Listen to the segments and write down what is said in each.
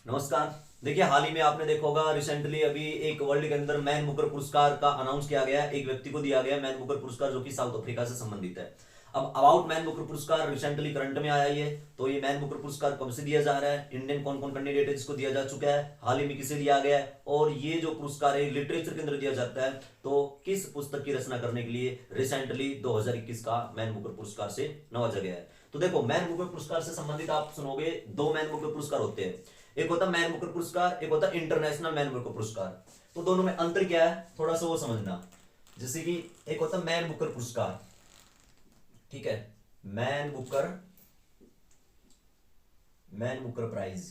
नमस्कार। देखिए, हाल ही में आपने देखा होगा, रिसेंटली अभी एक वर्ल्ड के अंदर मैन बुकर पुरस्कार का अनाउंस किया गया है। एक व्यक्ति को दिया गया मैन बुकर पुरस्कार जो कि साउथ अफ्रीका से संबंधित है। अब अबाउट मैन बुकर पुरस्कार रिसेंटली करंट में आया ही है। तो ये मैन बुकर पुरस्कार कब से दिया जा रहा है, इंडियन कौन कौन कैंडिडेट है जिसको दिया जा चुका है, हाल ही में किसे दिया गया है, और ये जो पुरस्कार है लिटरेचर के अंदर दिया जाता है तो किस पुस्तक की रचना करने के लिए रिसेंटली 2021 का मैन बुकर पुरस्कार से नवाजा गया है। तो देखो, मैन बुकर पुरस्कार से संबंधित आप सुनोगे दो मैन बुकर पुरस्कार होते हैं। एक होता मैन बुकर पुरस्कार, एक होता इंटरनेशनल मैन बुकर पुरस्कार। तो दोनों में अंतर क्या है थोड़ा सा वो समझना। जैसे कि एक होता मैन बुकर पुरस्कार, ठीक है, मैन बुकर प्राइज।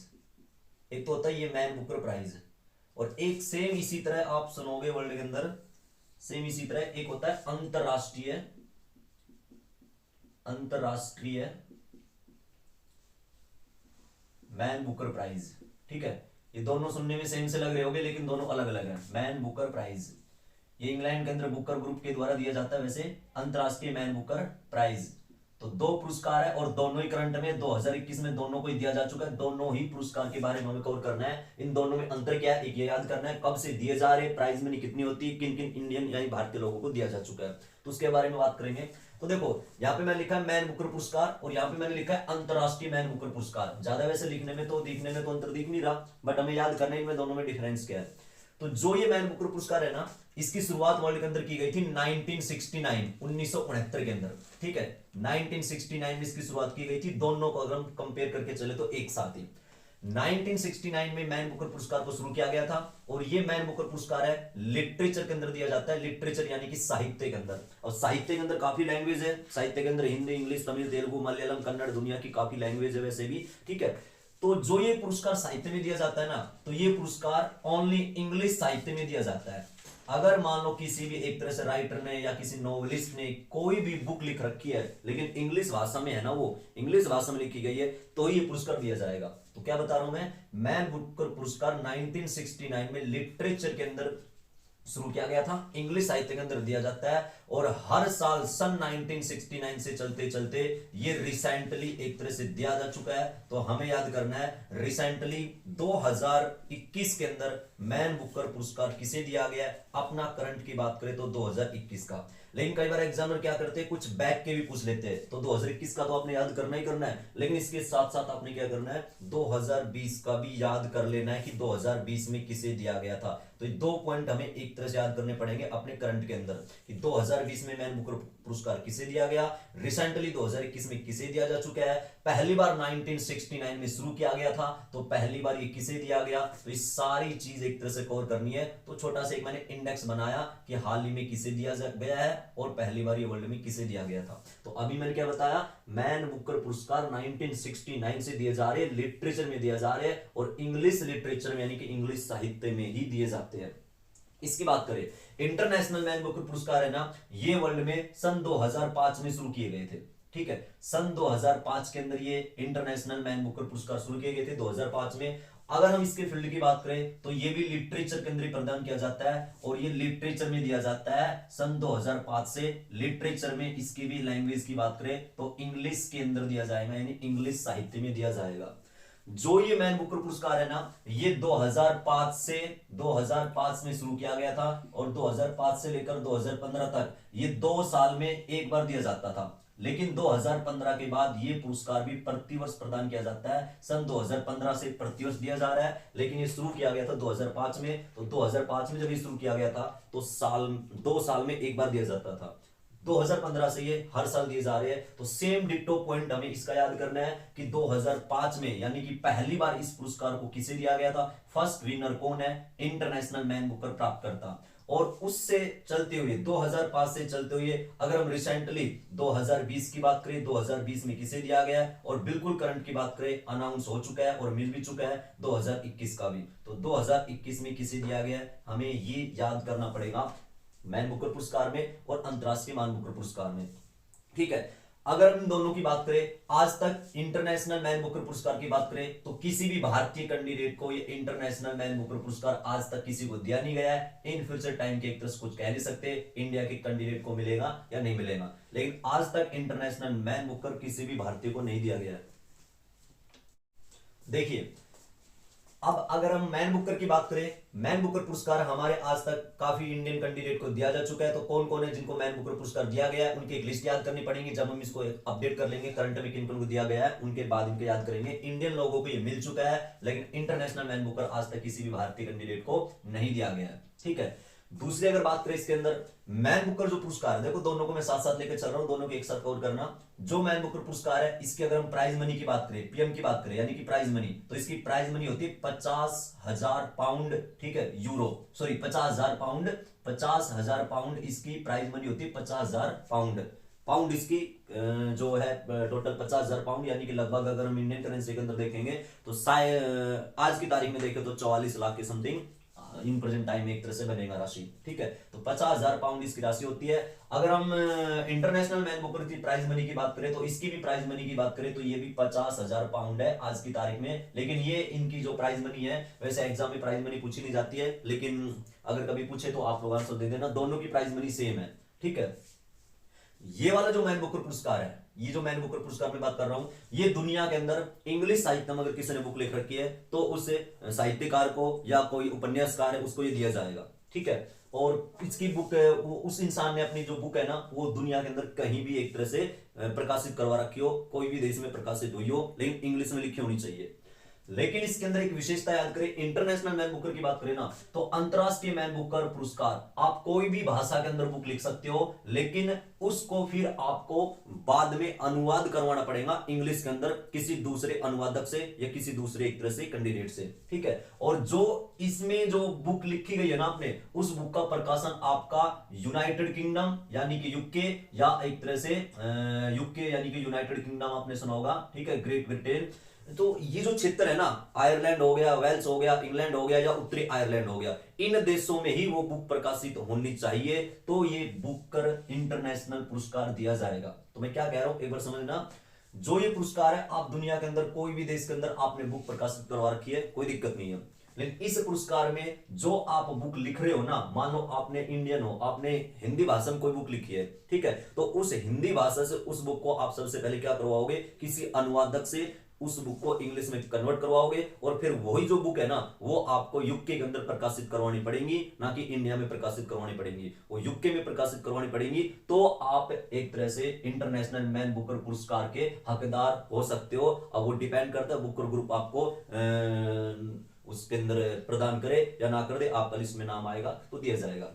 एक तो होता है ये मैन बुकर प्राइज, और एक सेम इसी तरह आप सुनोगे वर्ल्ड के अंदर, सेम इसी तरह एक होता है अंतरराष्ट्रीय अंतरराष्ट्रीय मैन बुकर प्राइज। ठीक है, ये दोनों सुनने में सेम से लग रहे होंगे लेकिन दोनों अलग अलग हैं। मैन बुकर प्राइज ये इंग्लैंड के अंदर बुकर ग्रुप के द्वारा दिया जाता है। वैसे अंतरराष्ट्रीय मैन बुकर प्राइज, तो दो पुरस्कार है और दोनों ही करंट में 2021 में दोनों को ही दिया जा चुका है। दोनों ही पुरस्कार के बारे में हमें कवर करना है। इन दोनों में अंतर क्या है, एक ये याद करना है कब से दिए जा रहे, प्राइज मनी कितनी होती है, किन किन इंडियन यानी भारतीय लोगों को दिया जा चुका है, तो उसके बारे में बात करेंगे। तो देखो, यहाँ पे मैंने लिखा है मैन बुकर पुरस्कार और यहाँ पे मैंने लिखा है अंतरराष्ट्रीय मैन बुकर पुरस्कार। ज्यादा वैसे लिखने में तो अंतर दिख नहीं रहा, बट हमें याद करना है इनमें दोनों में डिफरेंस क्या है। तो जो ये मैन बुकर पुरस्कार है ना, इसकी शुरुआत वर्ल्ड के अंदर की गई थी 1969 के अंदर। ठीक है, 1969 में इसकी शुरुआत की गई थी। दोनों को अगर हम कंपेयर करके चले तो एक साथ ही 1969 में मैन बुकर पुरस्कार को शुरू किया गया था। और ये मैन बुकर पुरस्कार है लिटरेचर के अंदर दिया जाता है। लिटरेचर यानी कि साहित्य के अंदर, और साहित्य के अंदर काफी लैंग्वेज है। साहित्य के अंदर हिंदी, इंग्लिश, तमिल, तेलुगु, मलयालम, कन्नड़, दुनिया की काफी लैंग्वेज है वैसे भी। ठीक है, तो जो ये पुरस्कार साहित्य में दिया जाता है ना, तो ये पुरस्कार ओनली इंग्लिश साहित्य में दिया जाता है। अगर मान लो किसी भी एक तरह से राइटर ने या किसी नॉवलिस्ट ने कोई भी बुक लिख रखी है लेकिन इंग्लिश भाषा में है ना, वो इंग्लिश भाषा में लिखी गई है, तो ये पुरस्कार दिया जाएगा। तो क्या बता रहा हूं मैं, मैन बुकर पुरस्कार 1969 में लिटरेचर के अंदर शुरू किया गया था, इंग्लिश साहित्य के अंदर दिया जाता है। और हर साल सन 1969 से चलते चलते ये रिसेंटली एक तरह से दिया जा चुका है। तो हमें याद करना है रिसेंटली 2021 के अंदर मैन बुकर पुरस्कार किसे दिया गया है। अपना करंट की बात करें तो 2021 का, लेकिन कई बार एग्जामिनर क्या करते हैं, कुछ बैक के भी पूछ लेते हैं। तो 2021 का तो आपने याद करना ही करना है, लेकिन इसके साथ साथ आपने क्या करना है, 2020 का भी याद कर लेना है कि 2020 में किसे दिया गया था। तो ये दो पॉइंट हमें एक तरह से याद करने पड़ेंगे अपने करंट के अंदर कि 2020 में मैन बुकर पुरस्कार किसे दिया गया, रिसेंटली 2021 में किसे दिया जा चुका है, पहली बार 1969 में शुरू किया गया था तो पहली बार ये किसे दिया गया। तो ये सारी चीज एक तरह से कवर करनी है। तो छोटा सा एक मैंने इंडेक्स बनाया कि हाल ही में किसे दिया गया है और पहली बार ये वर्ल्ड में किसे दिया गया था। तो अभी मैंने क्या बताया, मैन बुकर पुरस्कार 1969 से दिए जा रहे हैं, लिटरेचर में दिया जा रहे हैं और इंग्लिश लिटरेचर में यानी कि इंग्लिश साहित्य में ही दिए जाते हैं। इसकी बात करें, इंटरनेशनल मैन बुकर पुरस्कार है ना, ये वर्ल्ड में सन 2005 में शुरू किए गए थे। ठीक है, सन 2005 के अंदर ये इंटरनेशनल मैन बुकर पुरस्कार शुरू किए गए थे 2005 में। अगर हम इसके फील्ड की बात करें तो ये भी लिटरेचर के अंदर ही प्रदान किया जाता है और ये लिटरेचर में दिया जाता है सन 2005 से। लिटरेचर में इसकी भी लैंग्वेज की बात करें तो इंग्लिश के अंदर दिया जाएगा, यानी इंग्लिश साहित्य में दिया जाएगा। जो ये मैन बुकर पुरस्कार है ना, ये 2005 में शुरू किया गया था और 2005 से लेकर 2015 तक ये 2 साल में एक बार दिया जाता था। लेकिन 2015 के बाद ये पुरस्कार भी प्रतिवर्ष प्रदान किया जाता है। सन 2015 से प्रतिवर्ष दिया जा रहा है, लेकिन ये शुरू किया गया था 2005 में। तो 2005 में जब ये शुरू किया गया था तो 2 साल में एक बार दिया जाता था। 2015 से ये हर साल दिए जा रहे हैं। तो सेम डिट्टो पॉइंट हमें इसका याद करना है कि 2005 में यानी कि पहली बार इस पुरस्कार को किसे दिया गया था, फर्स्ट विनर कौन है, इंटरनेशनल मैन बुकर प्राप्त करता। और उससे चलते हुए 2005 से चलते हुए अगर हम रिसेंटली 2020 की बात करें, 2020 में किसे दिया गया है, और बिल्कुल करंट की बात करें, अनाउंस हो चुका है और मिल भी चुका है 2021 का भी। तो 2021 में किसे दिया गया है, हमें ये याद करना पड़ेगा मैन बुकर पुरस्कार में और अंतरराष्ट्रीय मैन बुकर पुरस्कार में। ठीक है, अगर हम दोनों की बात करें, आज तक इंटरनेशनल मैन बुकर पुरस्कार की बात करें तो किसी भी भारतीय कैंडिडेट को ये इंटरनेशनल मैन बुकर पुरस्कार आज तक किसी को दिया नहीं गया है। इन फ्यूचर टाइम के एक तरह से कुछ कह नहीं सकते इंडिया के कैंडिडेट को मिलेगा या नहीं मिलेगा, लेकिन आज तक इंटरनेशनल मैन बुकर किसी भी भारतीय को नहीं दिया गया है। देखिए, अब अगर हम मैन बुकर की बात करें, मैन बुकर पुरस्कार हमारे आज तक काफी इंडियन कैंडिडेट को दिया जा चुका है। तो कौन कौन है जिनको मैन बुकर पुरस्कार दिया गया है, उनकी एक लिस्ट याद करनी पड़ेगी। जब हम इसको अपडेट कर लेंगे करंट में किन को दिया गया है, उनके बाद इनको याद करेंगे। इंडियन लोगों को ये मिल चुका है, लेकिन इंटरनेशनल मैन बुकर आज तक किसी भी भारतीय कैंडिडेट को नहीं दिया गया है। ठीक है, दूसरी अगर बात करें इसके अंदर मैन बुकर जो पुरस्कार है, देखो दोनों को मैं साथ साथ लेकर चल रहा हूं, दोनों को एक साथ कवर करना। जो मैन बुकर पुरस्कार है, इसकी अगर हम प्राइज मनी की बात करें, पीएम की बात करें, यानी कि प्राइज मनी, तो इसकी प्राइज मनी होती है 50,000 पाउंड। ठीक है, यूरो, सॉरी 50,000 पाउंड, 50,000 पाउंड इसकी प्राइज मनी होती है। 50,000 पाउंड, पाउंड इसकी जो है टोटल 50,000 पाउंड, यानी कि लगभग अगर हम इंडियन करेंसी के अंदर देखेंगे तो आज की तारीख में देखें तो 44 लाख के समथिंग इन प्रेजेंट टाइम में एक तरह से बनेगा राशि। ठीक है, तो 50,000 पाउंड इसकी राशि होती है। अगर हम इंटरनेशनल मैन बुकर की प्राइज मनी की बात करें, तो इसकी भी प्राइज मनी की बात करें तो ये भी 50,000 पाउंड है आज की तारीख में। लेकिन ये इनकी जो प्राइज मनी है, वैसे एग्जाम में प्राइज मनी पूछी नहीं जाती है, लेकिन अगर कभी पूछे तो आप लोग आंसर दे देना, दोनों की प्राइज मनी सेम है। ठीक है, ये वाला जो मैन बुकर पुरस्कार है, ये जो मैन बुकर पुरस्कार में बात कर रहा हूं, ये दुनिया के अंदर इंग्लिश साहित्य में अगर किसी ने बुक लिख रखी है तो उस साहित्यकार को या कोई उपन्यासकार है उसको ये दिया जाएगा। ठीक है, और इसकी बुक उस इंसान ने अपनी जो बुक है ना, वो दुनिया के अंदर कहीं भी एक तरह से प्रकाशित करवा रखी हो, कोई भी देश में प्रकाशित हुई हो, लेकिन इंग्लिश में लिखी होनी चाहिए। लेकिन इसके अंदर एक विशेषता याद करें, इंटरनेशनल मैन बुकर की बात करें ना, तो अंतरराष्ट्रीय मैन बुकर पुरस्कार आप कोई भी भाषा के अंदर बुक लिख सकते हो, लेकिन उसको फिर आपको बाद में अनुवाद करवाना पड़ेगा इंग्लिश के अंदर किसी दूसरे अनुवादक से या किसी दूसरे एक तरह से कैंडिडेट से। ठीक है, और जो इसमें जो बुक लिखी गई है ना आपने, उस बुक का प्रकाशन आपका यूनाइटेड किंगडम यानी कि यूके, या एक तरह से यूके यानी कि यूनाइटेड किंगडम आपने सुना होगा। ठीक है, ग्रेट ब्रिटेन, तो ये जो क्षेत्र है ना, आयरलैंड हो गया, वेल्स हो गया, इंग्लैंड हो गया या उत्तरी आयरलैंड हो गया, इन देशों में ही वो बुक प्रकाशित होनी चाहिए, तो ये बुकर इंटरनेशनल पुरस्कार दिया जाएगा। तो मैं क्या कह रहा हूं एक बार समझना, जो ये पुरस्कार है, आप दुनिया के अंदर कोई भी देश के अंदर आपने बुक प्रकाशित करवा रखी है, कोई दिक्कत नहीं है, लेकिन इस पुरस्कार में जो आप बुक लिख रहे हो ना, मान लो आपने इंडियन हो, आपने हिंदी भाषा में कोई बुक लिखी है, ठीक है, तो उस हिंदी भाषा से उस बुक को आप सबसे पहले क्या करवाओगे, किसी अनुवादक से उस बुक को इंग्लिश में कन्वर्ट करवाओगे, और फिर वही जो बुक है ना, वो आपको यूके के अंदर प्रकाशित करवानी पड़ेगी, ना कि इंडिया में प्रकाशित करवानी पड़ेगी, वो यूके में प्रकाशित करवानी पड़ेगी। तो आप एक तरह से इंटरनेशनल मैन बुकर पुरस्कार के हकदार हो सकते हो। अब वो डिपेंड करता है बुकर ग्रुप आपको उसके अंदर प्रदान करे या ना कर दे, आपका लिस्ट में नाम आएगा तो दिया जाएगा।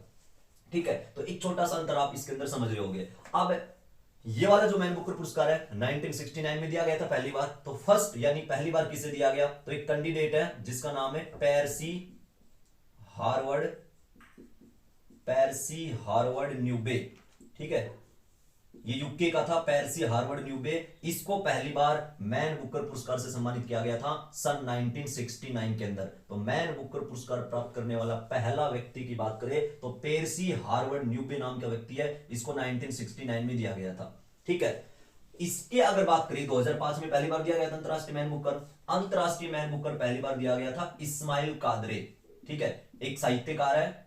ठीक है, तो एक छोटा सा अंतर आप इसके अंदर समझ रहे होंगे। अब ये वाला जो मैन बुकर पुरस्कार है 1969 में दिया गया था पहली बार। तो फर्स्ट यानी पहली बार किसे दिया गया, तो एक कैंडिडेट है जिसका नाम है पैर्सी हार्वर्ड न्यूबे। ठीक है, ये यूके का था, पैर्सी हार्वर्ड न्यूबे। इसको पहली बार मैन बुकर पुरस्कार से सम्मानित किया गया था सन 1969 के अंदर। तो मैन बुकर पुरस्कार प्राप्त करने वाला पहला व्यक्ति की बात करें तो पैर्सी हार्वर्ड न्यूबे नाम का व्यक्ति है, इसको 1969 में दिया गया था। ठीक है, इसके अगर बात करें 2005 में पहली बार दिया गया था अंतरराष्ट्रीय मैन बुकर। अंतरराष्ट्रीय मैन बुकर पहली बार दिया गया था इस्माइल कादरे। ठीक है, एक साहित्यकार है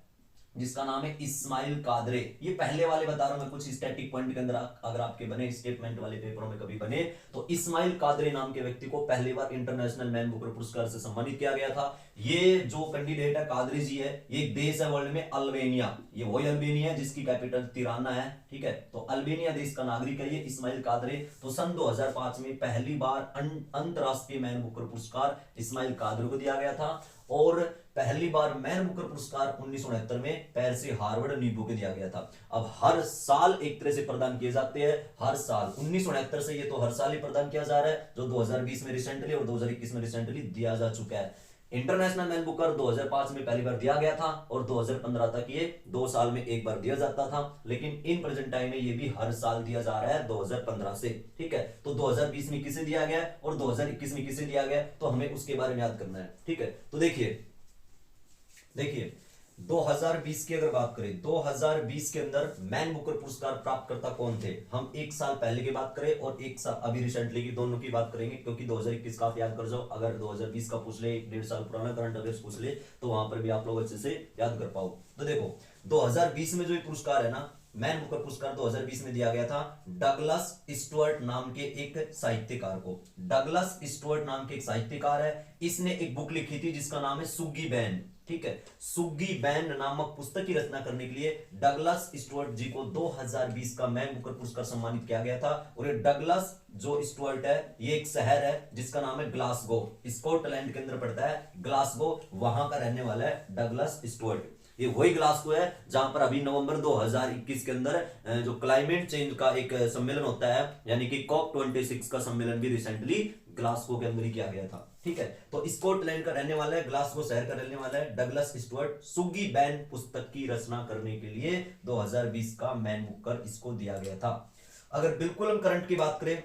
जिसका नाम है इस्माइल कादरे। ये पहले वाले बता रहा हूं मैं, कुछ स्टैटिक पॉइंट के अंदर अगर आपके बने स्टेटमेंट वाले पेपरों में कभी बने, तो इस्माइल कादरे नाम के व्यक्ति को पहली बार इंटरनेशनल मैन बुकर पुरस्कार से सम्मानित किया गया था। ये जो कैंडिडेट है कादरे जी है, ये एक देश है वर्ल्ड में अल्बेनिया, ये वही अल्बेनिया है जिसकी कैपिटल तिराना है। ठीक है, तो अल्बेनिया देश का नागरिक है ये इस्माइल कादरे। तो सन 2005 में पहली बार अंतरराष्ट्रीय मैन बुकर पुरस्कार इस्माइल कादरे को दिया गया था, और पहली बार मैन बुकर पुरस्कार 1969 में पैर्सी हार्वर्ड न्यूबे को दिया गया था। अब हर साल एक तरह से प्रदान किए जाते हैं, हर साल 1969 से ये तो हर साल ही प्रदान किया जा रहा है, जो 2020 में रिसेंटली और 2021 में रिसेंटली दिया जा चुका है। इंटरनेशनल मैन बुकर 2005 में पहली बार दिया गया था, और 2015 तक ये 2 साल में एक बार दिया जाता था, लेकिन इन प्रेजेंट टाइम में ये भी हर साल दिया जा रहा है 2015 से। ठीक है, तो 2020 में किसे दिया गया और 2021 में किसे दिया गया, तो हमें उसके बारे में याद करना है। ठीक है, तो देखिए 2020 की अगर बात करें, 2020 के अंदर मैन बुकर पुरस्कार प्राप्तकर्ता कौन थे, हम एक साल पहले की बात करें और एक साल अभी रिसेंटली की, दोनों की बात करेंगे, क्योंकि 2021 का आप याद कर जाओ, अगर 2020 का पूछ ले, 1.5 साल पुराना करंट अफेयर्स पूछ ले, तो वहां पर भी आप लोग अच्छे से याद कर पाओ। तो देखो 2020 में जो ये पुरस्कार है ना, मैन बुकर पुरस्कार 2020 में दिया गया था डगलस स्टुअर्ट नाम के एक साहित्यकार को। डगलस स्टुअर्ट नाम के एक साहित्यकार है, इसने एक बुक लिखी थी जिसका नाम है सुग्गी बैन। ठीक है, सुग्गी बैन नामक पुस्तक की रचना करने के लिए डगलस स्टुअर्ट जी को 2020 का मैन बुकर पुरस्कार सम्मानित किया गया था। और ये डगलस जो स्टुअर्ट है, ये एक शहर है जिसका नाम है ग्लासगो, स्कॉटलैंड के अंदर पड़ता है ग्लासगो, वहां का रहने वाला है डगलस स्टुअर्ट। ये वही ग्लासगो है जहां पर अभी नवंबर 2021 के अंदर जो क्लाइमेट चेंज का एक सम्मेलन होता है, यानी कि COP26 का सम्मेलन भी रिसेंटली ग्लासगो के अंदर ही किया गया था। ठीक है, तो स्कॉटलैंड का रहने वाला है, ग्लासगो शहर का रहने वाला है डगलस स्टुअर्ट। सुग्गी बैन पुस्तक की रचना करने के लिए 2020 का मैन बुकर इसको दिया गया था। अगर बिल्कुल हम करंट की बात करें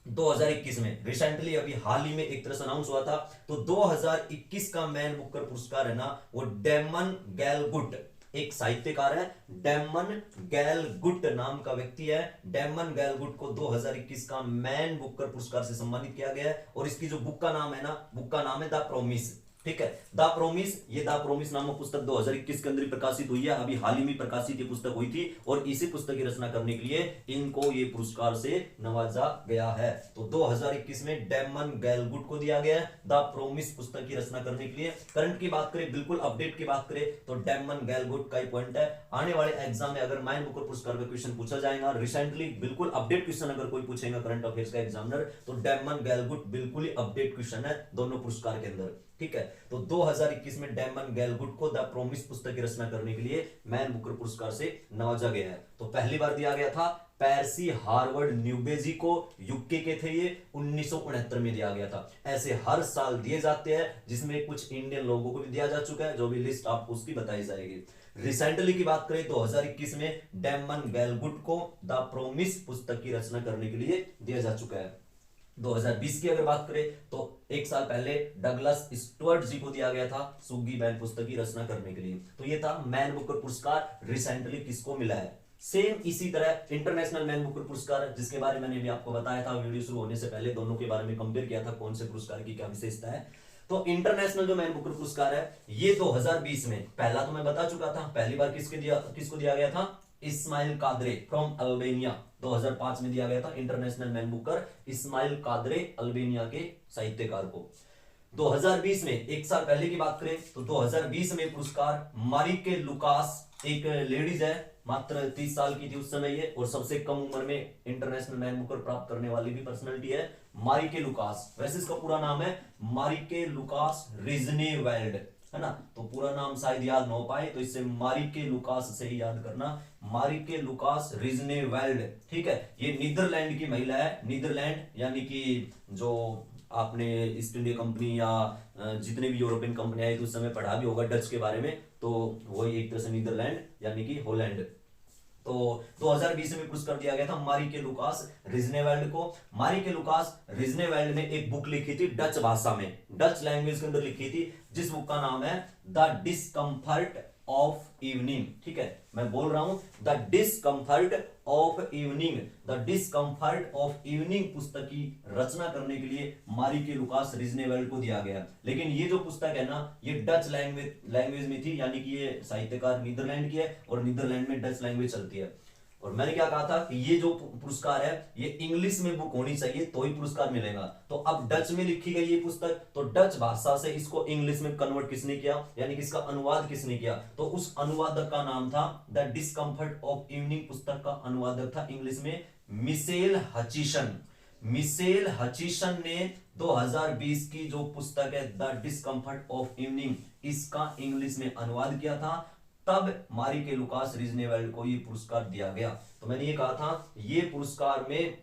2021 में, रिसेंटली अभी हाल ही में एक तरह से अनाउंस हुआ था, तो 2021 का मैन बुकर पुरस्कार है ना, वो डेमन गैलगुट, एक साहित्यकार है, डेमन गैलगुट नाम का व्यक्ति है। डेमन गैलगुट को 2021 का मैन बुकर पुरस्कार से सम्मानित किया गया है। और इसकी जो बुक का नाम है ना, बुक का नाम है द प्रोमिस। ठीक है, द प्रोमिस, ये द प्रोमिस नामक पुस्तक 2021 के अंदर प्रकाशित हुई है, अभी हाल ही में प्रकाशित ये पुस्तक हुई थी। और इसी पुस्तक की रचना करने के लिए इनको ये पुरस्कार से नवाजा गया है। तो 2021 में डेमन गैलगुट को दिया गया है द प्रोमिस पुस्तक की रचना करने के लिए। करंट की बात करें, बिल्कुल अपडेट की बात करें, तो डेमन गैलगुट का ही पॉइंट है। आने वाले एग्जाम में अगर मैन बुकर पुरस्कार का क्वेश्चन पूछा जाएगा, रिसेंटली बिल्कुल अपडेट क्वेश्चन अगर कोई पूछेगा करंट अफेयर्स का एग्जामिनर, तो डेमन गैलगुट बिल्कुल ही अपडेट क्वेश्चन है दोनों पुरस्कार के अंदर। ठीक है, तो 2021 में डेमन गैलगुट को द प्रोमिस पुस्तक की रचना करने के लिए मैन बुकर पुरस्कार से नवाजा गया है। तो पहली बार दिया गया था पेर्सी हार्वर्ड न्यूबेजी को, यूके के थे ये, 1969 में दिया गया था। ऐसे हर साल दिए जाते हैं, जिसमें कुछ इंडियन लोगों को भी दिया जा चुका है, जो भी लिस्ट आपको उसकी बताई जाएगी। रिसेंटली की बात करें 2021 में डेमन गैलगुट को द प्रोमिस पुस्तक की रचना करने के लिए दिया जा चुका है। 2020 की अगर बात करें तो एक साल पहले डगलस स्टुअर्ट जी को दिया गया था सुग्गी बैन पुस्तक की रचना करने के लिए। तो ये था मैन बुकर पुरस्कार रिसेंटली किसको मिला है। सेम इसी तरह इंटरनेशनल मैन बुकर पुरस्कार, जिसके बारे में मैंने भी आपको बताया था वीडियो शुरू होने से पहले, दोनों के बारे में कंपेयर किया था कौन से पुरस्कार की क्या विशेषता है। तो इंटरनेशनल जो मैन बुकर पुरस्कार है, ये 2020 में, पहला तो मैं बता चुका था, पहली बार किसको दिया गया था, इस्माइल कादरे फ्रॉम अल्बेनिया, 2005 में दिया गया था international Man Booker Ismail Kadare Albania के साहित्यकार को। 2020 में, एक साल पहले की बात करें तो 2020 में पुरस्कार मारिके लुकास, एक लेडीज है, मात्र 30 साल की थी उस समय ये, और सबसे कम उम्र में इंटरनेशनल मैन बुकर प्राप्त करने वाली भी पर्सनालिटी है मारिके लुकास। वैसे इसका पूरा नाम है मारिके लुकास रिजनेवेल्ड, है ना, तो पूरा नाम शायद याद ना हो पाए, तो इससे मारिके लुकास से ही याद करना, मारिके लुकास रिजनेवेल्ड। ठीक है, ये नीदरलैंड की महिला है, नीदरलैंड यानी कि जो आपने ईस्ट इंडिया कंपनी या जितने भी यूरोपियन कंपनी आई तो उस समय पढ़ा भी होगा डच के बारे में, तो वही एक तरह से नीदरलैंड यानी कि हॉलैंड। तो 2020 में पुरस्कार दिया गया था मारिके लुकास रिजनेवेल्ड को। मारिके लुकास रिजनेवेल्ड ने एक बुक लिखी थी डच भाषा में, डच लैंग्वेज के अंदर लिखी थी, जिस बुक का नाम है द डिस्कम्फर्ट ऑफ इवनिंग। ठीक है, मैं बोल रहा हूं the discomfort of evening, the discomfort of evening पुस्तक की रचना करने के लिए मारिके लुकास रिजनेवेल्ड को दिया गया। लेकिन ये जो पुस्तक है ना, ये डच लैंग्वेज में थी, यानी कि ये साहित्यकार नीदरलैंड की है और नीदरलैंड में डच लैंग्वेज चलती है। और मैंने क्या कहा था कि ये जो पुरस्कार है ये इंग्लिश में बुक होनी चाहिए तो ही पुरस्कार मिलेगा। तो अब डच में लिखी गई ये पुस्तक, तो डच भाषा से इसको इंग्लिश में कन्वर्ट किसने किया, यानी कि इसका अनुवाद किसने किया, तो उस अनुवादक का नाम था द डिस्कम्फर्ट ऑफ इवनिंग। पुस्तक का अनुवादक था इंग्लिश में मिशेल हचिसन। मिशेल हचिसन ने 2020 की जो पुस्तक है द डिस्कम्फर्ट ऑफ इवनिंग, इसका इंग्लिश में अनुवाद किया था, तब मारिके लुकास रिजनेवेल्ड को ये पुरस्कार दिया गया। तो मैंने ये कहा था ये पुरस्कार में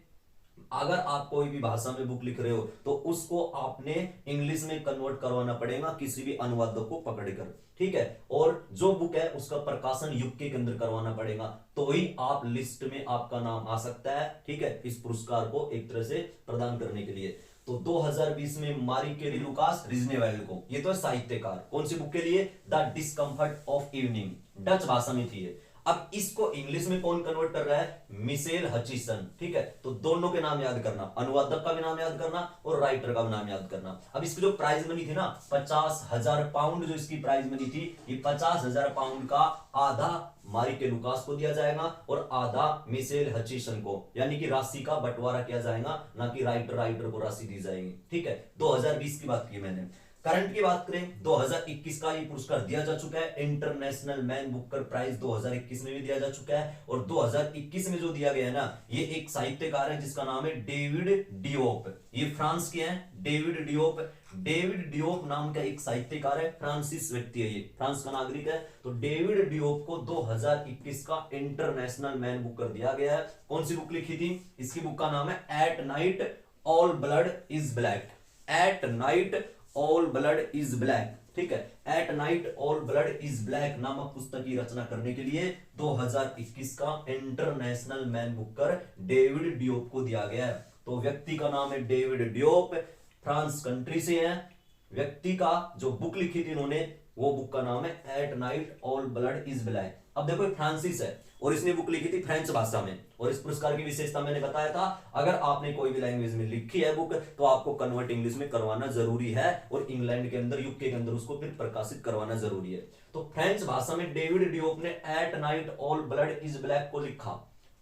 अगर आप कोई भी भाषा में बुक लिख रहे हो तो उसको आपने इंग्लिश में कन्वर्ट करवाना पड़ेगा किसी भी अनुवादक को पकड़कर। ठीक है, और जो बुक है उसका प्रकाशन यूके के अंदर करवाना पड़ेगा, तो ही आप लिस्ट में आपका नाम आ सकता है। ठीक है, इस पुरस्कार को एक तरह से प्रदान करने के लिए। तो 2020 में मारिके लुकास रिजनेवेल्ड को, ये तो साहित्यकार, कौन सी बुक के लिए, the discomfort of evening, Dutch भाषा में थी। अब इसको इंग्लिश में कौन कन्वर्ट कर रहा है, मिशेल हचिसन। ठीक है, तो दोनों के नाम याद करना, अनुवादक का भी नाम याद करना और राइटर का भी नाम याद करना। अब इसकी जो प्राइज मनी थी ना, 50,000 पाउंड जो इसकी प्राइज मनी थी, ये 50,000 पाउंड का आधा मारिके लुकास को दिया जाएगा और आधा मिशेल हचिसन को, यानी कि राशि का बंटवारा किया जाएगा, ना कि राइटर को राशि दी जाएगी। ठीक है, 2020 की बात की मैंने। करंट की बात करें, 2021 का ये पुरस्कार दिया जा चुका है। इंटरनेशनल मैन बुकर प्राइज 2021 में भी दिया जा चुका है। और 2021 में जो दिया गया है ना, ये एक साहित्यकार है जिसका नाम है डेविड डियोप। ये फ्रांस के हैं, डेविड डियोप। डेविड डियोप नाम का एक साहित्यकार है, फ्रांसीस व्यक्ति है, ये फ्रांस का नागरिक है। तो डेविड डियोप को 2021 का इंटरनेशनल मैन बुकर दिया गया है। कौन सी बुक लिखी थी? इसकी बुक का नाम है at night all blood is black. At night all blood is black. ठीक है, at night all blood is black नामक पुस्तक की रचना करने के लिए 2021 का international Man Booker David Diop को दिया गया है। तो व्यक्ति का नाम है डेविड डियोप, फ्रांस कंट्री से है। व्यक्ति का जो बुक लिखी थी इन्होंने, वो बुक का नाम है at night all blood is black. अब देखो फ्रांसिस है और इसने बुक लिखी थी फ्रेंच भाषा में। और इस पुरस्कार की विशेषता मैंने बताया था, अगर आपने कोई भी लैंग्वेज में लिखी है बुक तो आपको कन्वर्ट इंग्लिश में करवाना जरूरी है और इंग्लैंड के अंदर, यूके के अंदर उसको फिर प्रकाशित करवाना जरूरी है। तो फ्रेंच भाषा में डेविड डियोप ने at night all blood is black को लिखा।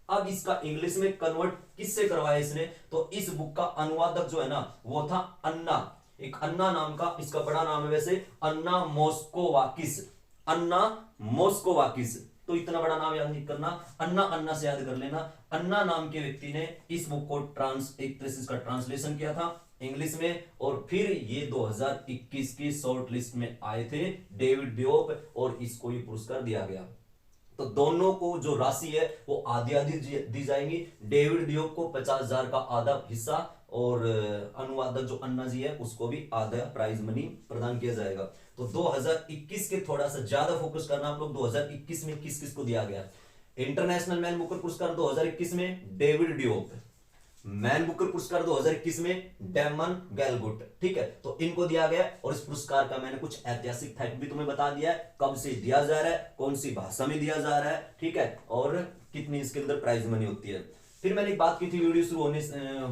अब इसका इंग्लिश में कन्वर्ट किससे करवाया इसने? तो इस बुक का अनुवादक जो है ना, वो था अन्ना, एक अन्ना नाम का, इसका बड़ा नाम है वैसे, अन्ना मोस्कोवाकिस। अन्ना मोस्कोवाकिस, तो इतना बड़ा नाम याद नहीं करना, अन्ना से याद कर लेना। अन्ना नाम के व्यक्ति ने इस बुक को एक तरह से इसका ट्रांसलेशन किया था इंग्लिश में, और फिर ये 2021 की शॉर्ट लिस्ट में आए थे डेविड डियोप, और इसको ये पुरस्कार दिया गया। तो दोनों को जो राशि है वो आधी आधी दी जाएंगी। डेविड डियोप को 50,000 का आधा हिस्सा, और अनुवादक जो अन्ना जी है उसको भी आधा प्राइज मनी प्रदान किया जाएगा। तो 2021 के थोड़ा सा ज्यादा फोकस करना आप लोग, 2021 में किस किस को दिया गया। इंटरनेशनल मैन बुकर पुरस्कार 2021 में डेविड डियोप, मैन बुकर पुरस्कार 2021 में डेमन गैलगुट। ठीक है, तो इनको दिया गया। और इस पुरस्कार का मैंने कुछ ऐतिहासिक फैक्ट भी तुम्हें बता दिया है, कब से दिया जा रहा है, कौन सी भाषा में दिया जा रहा है, ठीक है, और कितनी इसके अंदर प्राइज मनी होती है। फिर मैंने एक बात की थी वीडियो शुरू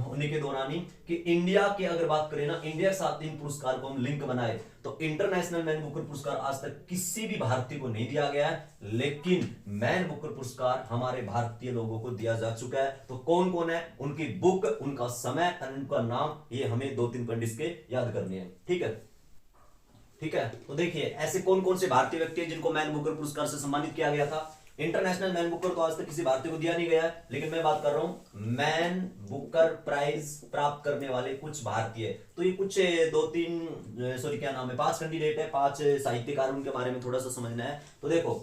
होने के दौरान ही कि इंडिया की अगर बात करें ना, इंडिया के साथ इन पुरस्कार को हम लिंक बनाए तो इंटरनेशनल मैन बुकर पुरस्कार आज तक किसी भी भारतीय को नहीं दिया गया है, लेकिन मैन बुकर पुरस्कार हमारे भारतीय लोगों को दिया जा चुका है। तो कौन कौन है, उनकी बुक, उनका समय और उनका नाम, ये हमें 2-3 पॉइंट इसके याद करने हैं। ठीक है, ठीक है। तो देखिए ऐसे कौन कौन से भारतीय व्यक्ति हैं जिनको मैन बुकर पुरस्कार से सम्मानित किया गया था। इंटरनेशनल मैन बुकर तो आज तक किसी भारतीय को दिया नहीं गया है, लेकिन मैं बात कर रहा हूं मैन बुकर प्राइज प्राप्त करने वाले कुछ भारतीय। तो ये कुछ 5 कैंडिडेट है, 5 साहित्यकार, उनके बारे में थोड़ा सा समझना है। तो देखो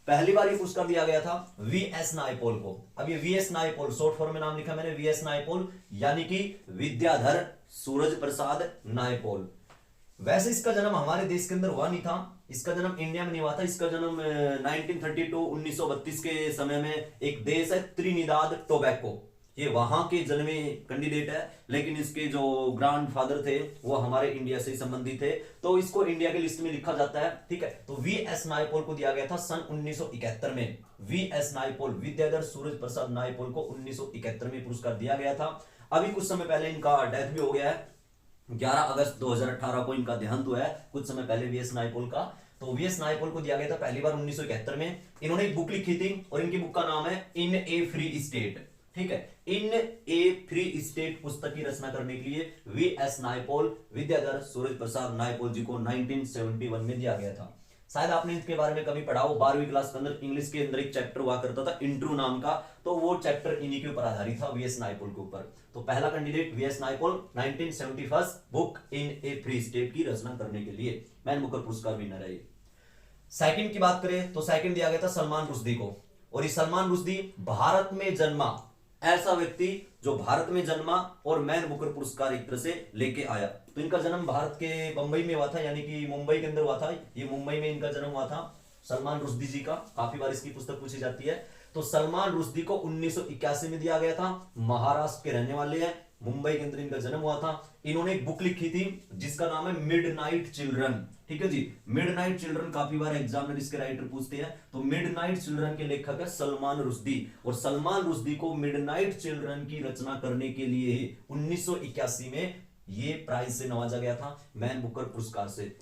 पहली बार ये पुरस्कार दिया गया था वीएस नायपॉल को। अब ये वीएस नायपॉल शॉर्ट फॉर्म में नाम लिखा मैंने, वीएस नायपॉल, यानी कि विद्याधर सूरज प्रसाद नायपॉल। वैसे इसका जन्म हमारे देश के अंदर हुआ नहीं था, इसका जन्म इंडिया में नहीं हुआ था। इसका जन्म 1932 के समय में एक देश है त्रिनिदाद टोबैको, ये वहां के जन्मे कैंडिडेट है, लेकिन इसके जो ग्रैंडफादर थे वो हमारे इंडिया से संबंधित थे, तो इसको इंडिया के लिस्ट में लिखा जाता है। ठीक है, तो वीएस नायपॉल को दिया गया था सन 1971 में। वीएस नायपॉल, विद्याधर सूरज प्रसाद नायपॉल को 1971 में पुरस्कार दिया गया था। अभी कुछ समय पहले इनका डेथ भी हो गया है, 11 अगस्त 2018 को इनका देहांत हुआ है, कुछ समय पहले वीएस नायपॉल का। तो वीएस नायपॉल को दिया गया था पहली बार 1971 में। इन्होंने एक बुक लिखी थी और इनकी बुक का नाम है इन ए फ्री स्टेट। ठीक है, इन ए फ्री स्टेट पुस्तक की रचना करने के लिए वीएस नायपॉल, विद्याधर सूरज प्रसाद नायपॉल जी को 1971 में दिया गया था। शायद आपने इसके बारे में कभी पढ़ा हो, 12वीं क्लास के अंदर इंग्लिश के अंदर एक चैप्टर हुआ करता था इंट्रो नाम का, तो वो चैप्टर इन्हीं के ऊपर आधारित था, वीएस नायपॉल के ऊपर। तो पहला candidate VS Naipaul, 1971 book in a free state की रचना करने के लिए मैन बुकर पुरस्कार विनर है। सेकंड की बात करें तो सेकंड दिया गया था सलमान रुश्दी को, और ये सलमान रुश्दी भारत में जन्मा ऐसा व्यक्ति जो भारत में जन्मा और मैन बुकर पुरस्कार एक तरह से लेके आया। तो इनका जन्म भारत के बंबई में हुआ था, यानी कि मुंबई के अंदर हुआ था, ये मुंबई में इनका जन्म हुआ था सलमान रुश्दी जी का। काफी बार इसकी पुस्तक पूछी जाती है। तो सलमान रुश्दी को 1981 में दिया गया था, महाराष्ट्र के रहने वाले हैं, मुंबई के अंदर इनका जन्म हुआ था। इन्होंने एक बुक लिखी थी जिसका नाम है मिडनाइट चिल्ड्रन। ठीक है जी, मिडनाइट चिल्ड्रन काफी बार एग्जाम में इसके राइटर पूछते हैं। तो मिडनाइट चिल्ड्रन के लेखक है सलमान रुश्दी, और सलमान रुश्दी को मिडनाइट चिल्ड्रन की रचना करने के लिए 1981 में ये प्राइज से नवाजा गया था, मैन बुकर पुरस्कार से।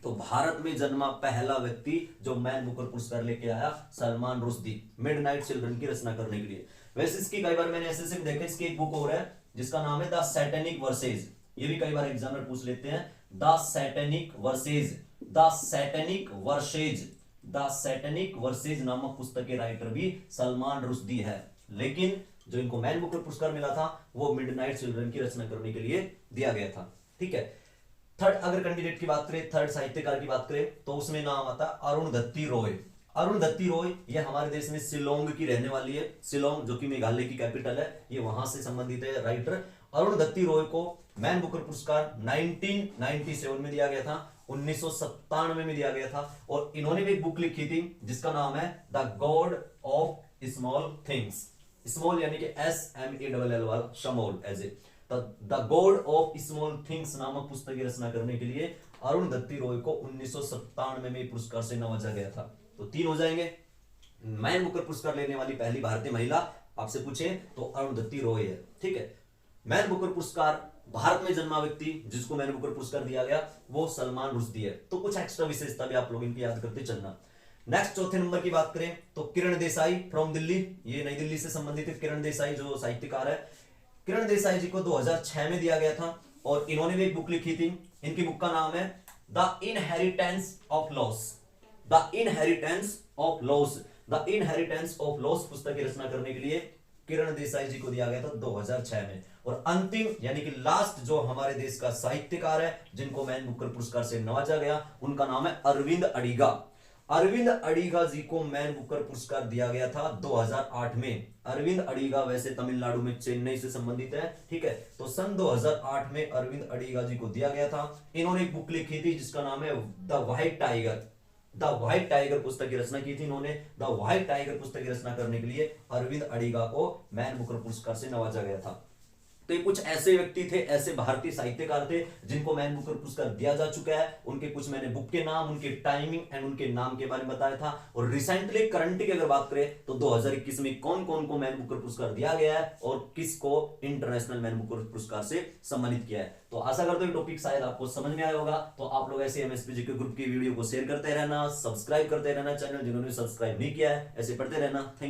तो भारत में जन्मा पहला व्यक्ति जो मैन बुकर पुरस्कार लेके आया, सलमान रुश्दी, मिडनाइट चिल्ड्रन की रचना करने के लिए। वैसे इसकी कई बार मैंने ऐसे देखा, इसकी एक बुक और है जिसका नाम है द सैटेनिक वर्सेज, ये भी कई बार एग्जामिनर पूछ लेते हैं, the satanic versus, the satanic versus, the satanic versus नामक पुस्तक के राइटर भी सलमान रुश्दी है। लेकिन जो इनको मैन बुकर पुरस्कार मिला था वो मिडनाइट चिल्ड्रन की रचना करने के लिए दिया गया था। ठीक है, थर्ड अगर कैंडिडेट की बात करें, थर्ड साहित्यकार की बात करें तो उसमें नाम आता है अरुणधत्ती रॉय। अरुणधत्ती रॉय ये हमारे देश में शिलोंग की रहने वाली है, शिलोंग जो कि मेघालय की कैपिटल है, ये वहां से संबंधित है राइटर। अरुणधत्ती रॉय को मैन बुकर पुरस्कार 1997 में दिया गया था, 1997 में दिया गया था। और इन्होंने भी एक बुक लिखी थी जिसका नाम है the god of small things, small यानी कि SMALL शमोल, as a the god of small things नामक पुस्तक की रचना करने के लिए अरुणधत्ती रॉय को 1997 में पुरस्कार से नवाजा गया था। तो 3 हो जाएंगे। मैन बुकर पुरस्कार लेने वाली पहली भारतीय महिला आपसे पूछे तो अरुणधत्ती रॉय है। ठीक है, मैन बुकर पुरस्कार भारत में जन्मा व्यक्ति जिसको मैन बुकर पुरस्कार दिया गया वो सलमान रुश्दी है। तो कुछ एक्स्ट्रा विशेषता भी आप लोग इनकी याद करते चलना। नेक्स्ट चौथे नंबर की बात करें तो किरण देसाई फ्रॉम दिल्ली, ये नई दिल्ली से संबंधित है। किरण देसाई जो साहित्यकार है, किरण देसाई जी को 2006 में दिया गया था और इन्होंने भी एक बुक लिखी थी। इनकी बुक का नाम है the inheritance of loss, the inheritance of loss, the inheritance of loss पुस्तक की रचना करने के लिए किरण देसाई जी को दिया गया था 2006 में। और अंतिम यानी कि लास्ट जो हमारे देश का साहित्यकार है जिनको मैन बुकर पुरस्कार से नवाजा गया उनका नाम है अरविंद अडिगा। अरविंद अडिगा जी को मैन बुकर पुरस्कार दिया गया था 2008 में। अरविंद अडिगा वैसे तमिलनाडु में चेन्नई से संबंधित है। ठीक है, तो सन 2008 में अरविंद अडिगा जी को दिया गया था। इन्होंने एक बुक लिखी थी जिसका नाम है the white tiger, the white tiger पुस्तक की रचना की थी इन्होंने। द व्हाइट टाइगर पुस्तक की रचना करने के लिए अरविंद अडिगा को मैन बुकर पुरस्कार से नवाजा गया था। तो ये कुछ ऐसे व्यक्ति थे, ऐसे भारतीय साहित्यकार थे जिनको मैन बुकर पुरस्कार दिया जा चुका है। उनके कुछ मैंने बुक के नाम, उनके टाइमिंग एंड उनके नाम के बारे में बताया था। और रिसेंटली करंट की अगर बात करें तो 2021 में कौन कौन को मैन बुकर पुरस्कार दिया गया है और किसको इंटरनेशनल मैन बुकर पुरस्कार से सम्मानित किया है। तो आशा करते हैं टॉपिक शायद आपको समझ में आया होगा। तो आप लोग ऐसे MSP GK ग्रुप की वीडियो को शेयर करते रहना, सब्सक्राइब करते रहना चैनल जिन्होंने सब्सक्राइब नहीं किया है, ऐसे पढ़ते रहना। थैंक